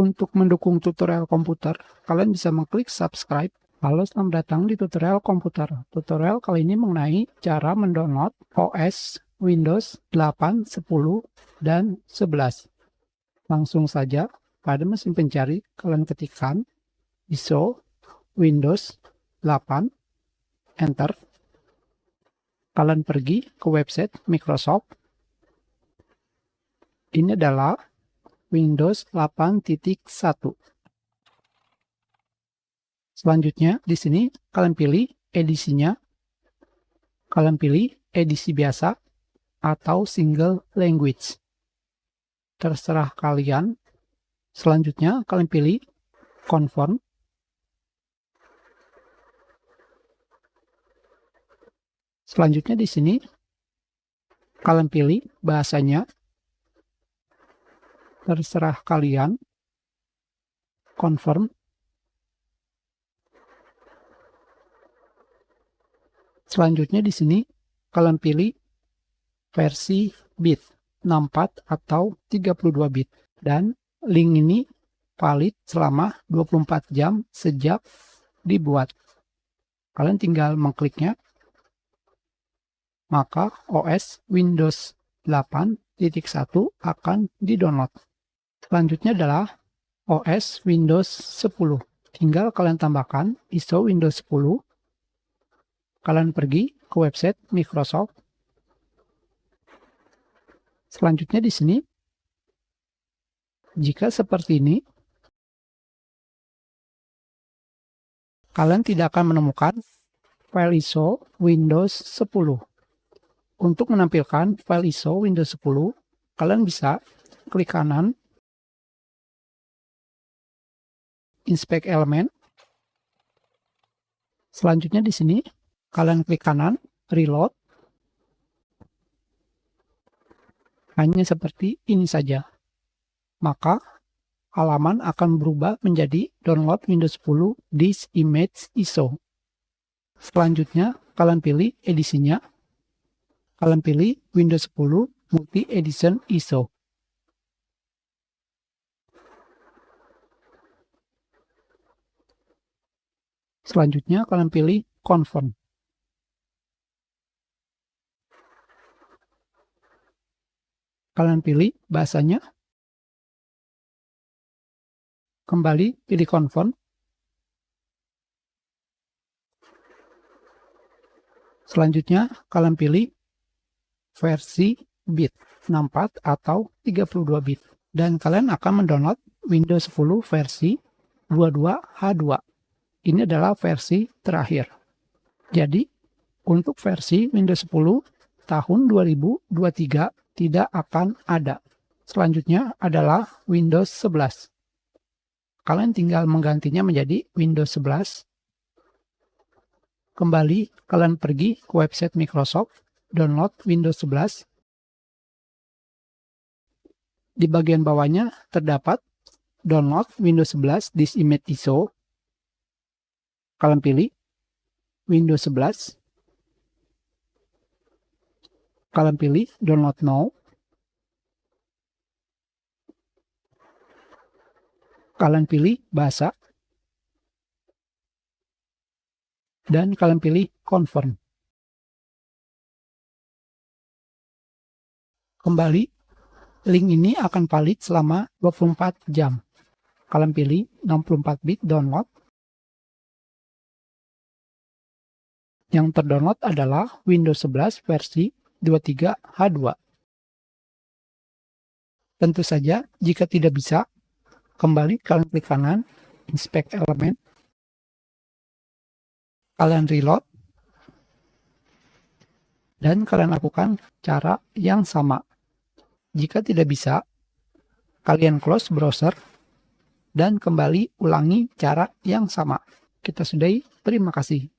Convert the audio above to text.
Untuk mendukung tutorial komputer, kalian bisa mengklik subscribe. Halo, selamat datang di tutorial komputer. Tutorial kali ini mengenai cara mendownload OS Windows 8, 10, dan 11. Langsung saja, pada mesin pencari, kalian ketikkan ISO Windows 8, Enter. Kalian pergi ke website Microsoft. Ini adalah Windows 8.1. Selanjutnya, di sini kalian pilih edisinya. Kalian pilih edisi biasa atau single language. Terserah kalian. Selanjutnya, kalian pilih confirm. Selanjutnya di sini kalian pilih bahasanya. Terserah kalian. Confirm. Selanjutnya di sini kalian pilih versi bit 64 atau 32 bit, dan link ini valid selama 24 jam sejak dibuat. Kalian tinggal mengkliknya, maka OS Windows 8.1 akan di-download. Selanjutnya adalah OS Windows 10. Tinggal kalian tambahkan ISO Windows 10. Kalian pergi ke website Microsoft. Selanjutnya di sini, jika seperti ini, kalian tidak akan menemukan file ISO Windows 10. Untuk menampilkan file ISO Windows 10, kalian bisa klik kanan, Inspect Element. Selanjutnya di sini, kalian klik kanan, Reload. Hanya seperti ini saja. Maka halaman akan berubah menjadi download Windows 10 this image ISO. Selanjutnya kalian pilih edisinya. Kalian pilih Windows 10 Multi Edition ISO. Selanjutnya kalian pilih confirm. Kalian pilih bahasanya. Kembali pilih confirm. Selanjutnya kalian pilih versi bit 64 atau 32 bit, dan kalian akan mendownload Windows 10 versi 22H2. Ini adalah versi terakhir. Jadi untuk versi Windows 10 tahun 2023 tidak akan ada. Selanjutnya adalah Windows 11. Kalian tinggal menggantinya menjadi Windows 11. Kembali, kalian pergi ke website Microsoft, download Windows 11. Di bagian bawahnya terdapat download Windows 11 this image ISO. Kalian pilih Windows 11. Kalian pilih download now. Kalian pilih bahasa. Dan kalian pilih confirm. Kembali, link ini akan valid selama 24 jam. Kalian pilih 64 bit download. Yang terdownload adalah Windows 11 versi 23H2. Tentu saja, jika tidak bisa, kembali kalian klik kanan, Inspect Element. Kalian reload. Dan kalian lakukan cara yang sama. Jika tidak bisa, kalian close browser dan kembali ulangi cara yang sama. Kita sudahi, terima kasih.